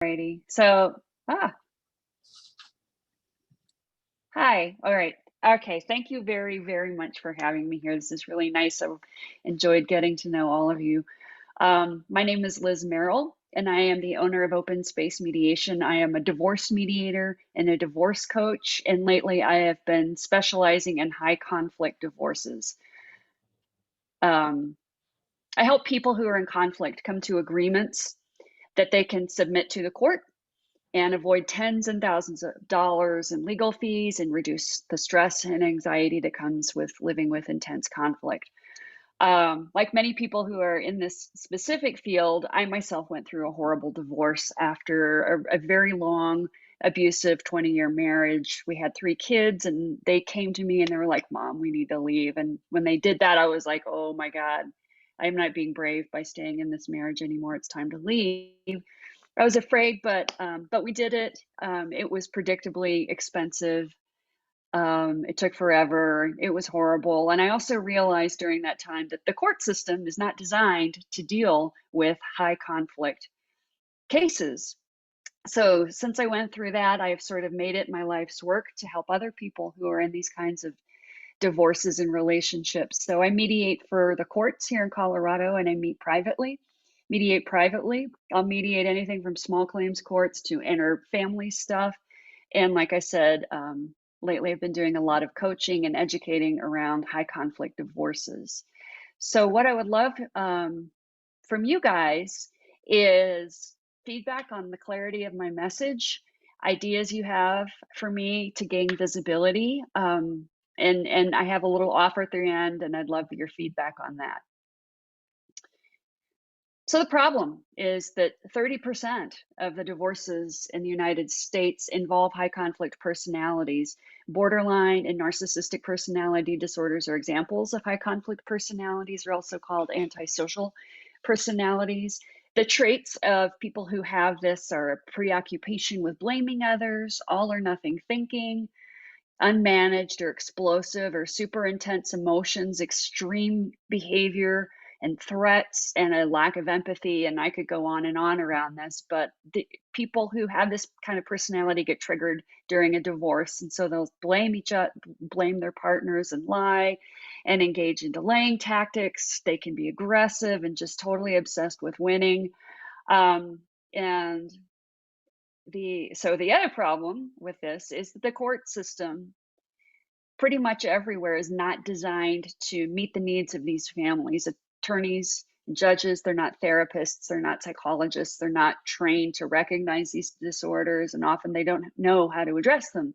Alrighty. So, ah, hi. All right. Okay. Thank you very, very much for having me here. This is really nice. I've enjoyed getting to know all of you. My name is Liz Merrill, and I am the owner of Open Space Mediation. I am a divorce mediator and a divorce coach, and lately I have been specializing in high conflict divorces. Um, I help people who are in conflict come to agreements that they can submit to the court and avoid tens and thousands of dollars in legal fees and reduce the stress and anxiety that comes with living with intense conflict. Like many people who are in this specific field, I myself went through a horrible divorce after a very long, abusive 20-year marriage. We had 3 kids, and they came to me and they were like, "Mom, we need to leave." And when they did that, I was like, "Oh my God, I'm not being brave by staying in this marriage anymore. It's time to leave." I was afraid, but we did it. It was predictably expensive. It took forever. It was horrible. And I also realized during that time that the court system is not designed to deal with high conflict cases. So since I went through that, I've sort of made it my life's work to help other people who are in these kinds of divorces and relationships. So I mediate for the courts here in Colorado, and I mediate privately. I'll mediate anything from small claims courts to inter-family stuff. And like I said, lately I've been doing a lot of coaching and educating around high conflict divorces. So what I would love from you guys is feedback on the clarity of my message, ideas you have for me to gain visibility. And I have a little offer at the end, and I'd love your feedback on that. So the problem is that 30% of the divorces in the United States involve high conflict personalities. Borderline and narcissistic personality disorders are examples of high conflict personalities. They're also called antisocial personalities. The traits of people who have this are a preoccupation with blaming others, all or nothing thinking, unmanaged or explosive or super intense emotions, extreme behavior and threats, and a lack of empathy. And I could go on and on around this, but the people who have this kind of personality get triggered during a divorce. And so they'll blame each other, blame their partners and lie and engage in delaying tactics. They can be aggressive and just totally obsessed with winning. And the other problem with this is that the court system pretty much everywhere is not designed to meet the needs of these families. Attorneys, judges, they're not therapists, they're not psychologists, they're not trained to recognize these disorders, and often they don't know how to address them.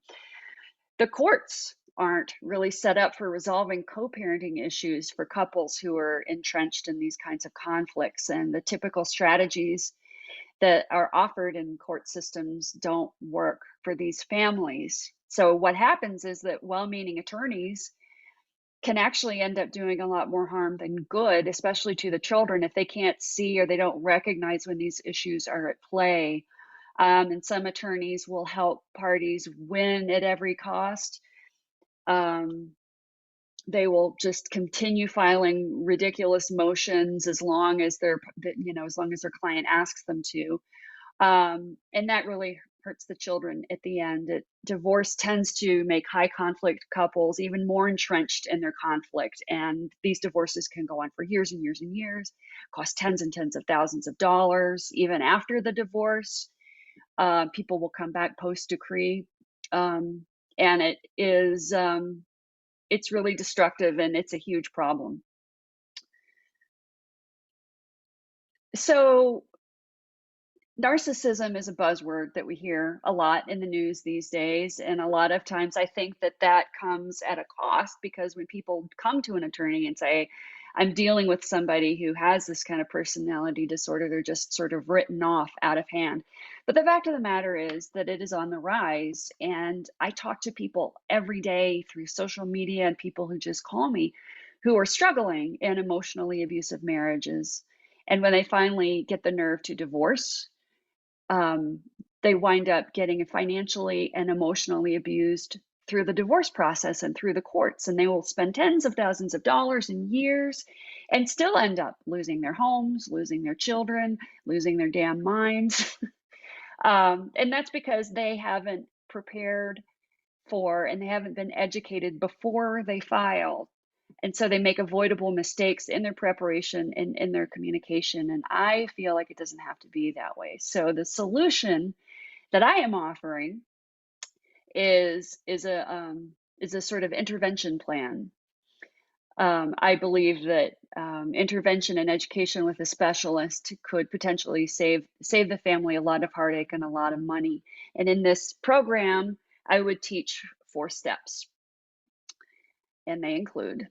The courts aren't really set up for resolving co-parenting issues for couples who are entrenched in these kinds of conflicts, and the typical strategies that are offered in court systems don't work for these families. So what happens is that well-meaning attorneys can actually end up doing a lot more harm than good, especially to the children, if they can't see or they don't recognize when these issues are at play. And some attorneys will help parties win at every cost. They will just continue filing ridiculous motions as long as as long as their client asks them to. And that really hurts the children at the end. Divorce tends to make high conflict couples even more entrenched in their conflict. And these divorces can go on for years and years and years, cost tens and tens of thousands of dollars. Even after the divorce, people will come back post decree. And it's really destructive, and it's a huge problem. So narcissism is a buzzword that we hear a lot in the news these days. And a lot of times I think that comes at a cost, because when people come to an attorney and say, I'm dealing with somebody who has this kind of personality disorder, they're just sort of written off out of hand. But the fact of the matter is that it is on the rise. And I talk to people every day through social media, and people who just call me who are struggling in emotionally abusive marriages. And when they finally get the nerve to divorce, they wind up getting financially and emotionally abused through the divorce process and through the courts. And they will spend tens of thousands of dollars in years and still end up losing their homes, losing their children, losing their damn minds. And that's because they haven't prepared for and they haven't been educated before they file. And so they make avoidable mistakes in their preparation and in their communication. And I feel like it doesn't have to be that way. So the solution that I am offering is a sort of intervention plan. I believe that intervention and education with a specialist could potentially save the family a lot of heartache and a lot of money. And in this program, I would teach 4 steps, and they include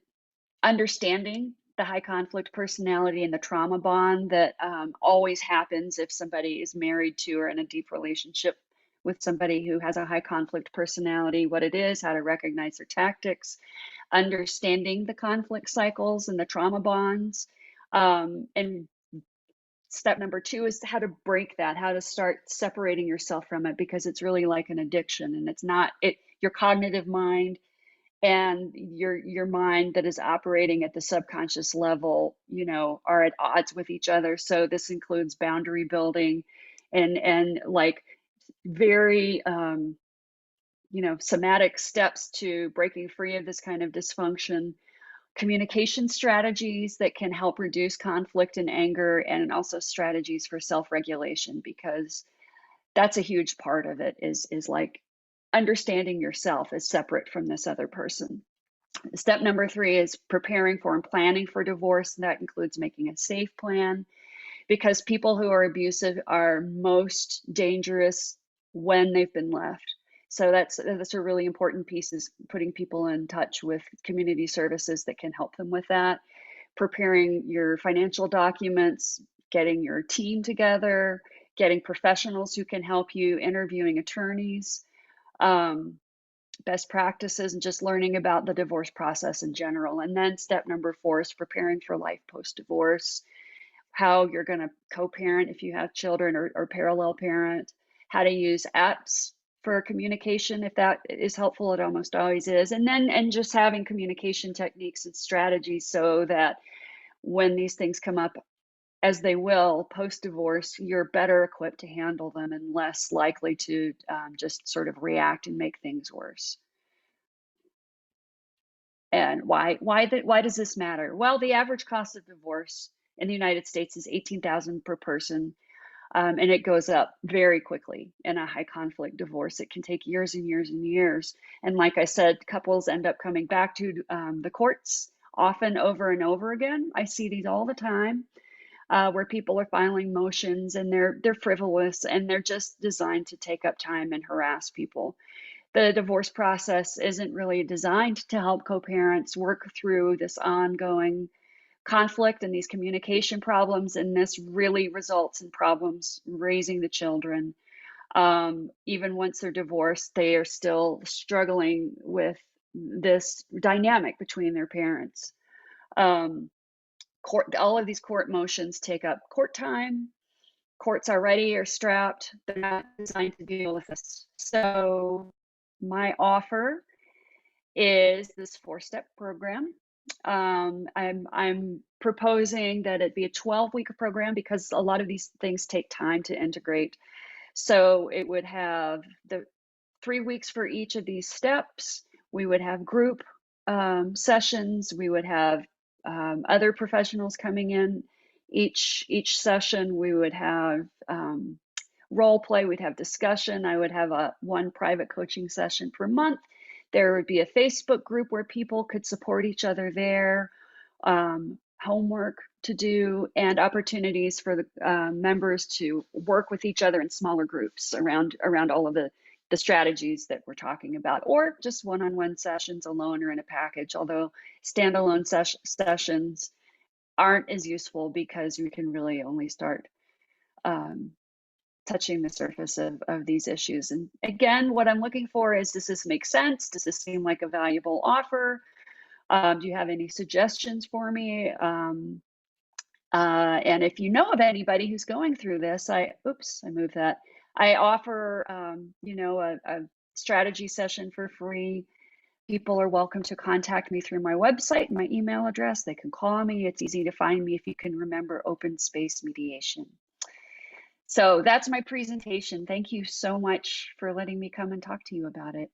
understanding the high conflict personality and the trauma bond that always happens if somebody is married to or in a deep relationship with somebody who has a high conflict personality, what it is, how to recognize their tactics, understanding the conflict cycles and the trauma bonds. And step number 2 is how to break that, how to start separating yourself from it, because it's really like an addiction, and it's not your cognitive mind and your mind that is operating at the subconscious level, are at odds with each other. So this includes boundary building and like very somatic steps to breaking free of this kind of dysfunction, communication strategies that can help reduce conflict and anger, and also strategies for self-regulation, because that's a huge part of it, is like understanding yourself as separate from this other person. Step number 3 is preparing for and planning for divorce. And that includes making a safe plan, because people who are abusive are most dangerous when they've been left. So that's a really important piece, is putting people in touch with community services that can help them with that. Preparing your financial documents, getting your team together, getting professionals who can help you, interviewing attorneys, best practices, and just learning about the divorce process in general. And then step number 4 is preparing for life post-divorce, how you're going to co-parent if you have children, or parallel parent, how to use apps for communication if that is helpful. It almost always is. And just having communication techniques and strategies so that when these things come up, as they will post-divorce, you're better equipped to handle them and less likely to just sort of react and make things worse. And why does this matter? Well, the average cost of divorce in the United States is $18,000 per person, and it goes up very quickly in a high conflict divorce. It can take years and years and years. And like I said, couples end up coming back to the courts often over and over again. I see these all the time, where people are filing motions and they're frivolous and they're just designed to take up time and harass people. The divorce process isn't really designed to help co-parents work through this ongoing conflict and these communication problems, and this really results in problems raising the children. Even once they're divorced, they are still struggling with this dynamic between their parents. All of these court motions take up court time. Courts already are strapped. They're not designed to deal with this. So my offer is this 4-step program. I'm proposing that it be a 12-week program, because a lot of these things take time to integrate. So it would have the 3 weeks for each of these steps. We would have group sessions. We would have other professionals coming in each session. We would have role play. We'd have discussion. I would have one private coaching session per month. There would be a Facebook group where people could support each other there, homework to do, and opportunities for the members to work with each other in smaller groups around all of the strategies that we're talking about, or just one-on-one sessions alone or in a package, although standalone sessions aren't as useful, because we can really only start touching the surface of these issues. And again, what I'm looking for is, does this make sense? Does this seem like a valuable offer? Do you have any suggestions for me? And if you know of anybody who's going through this, I moved that. I offer, a strategy session for free. People are welcome to contact me through my website, my email address. They can call me. It's easy to find me if you can remember Open Space Mediation. So that's my presentation. Thank you so much for letting me come and talk to you about it.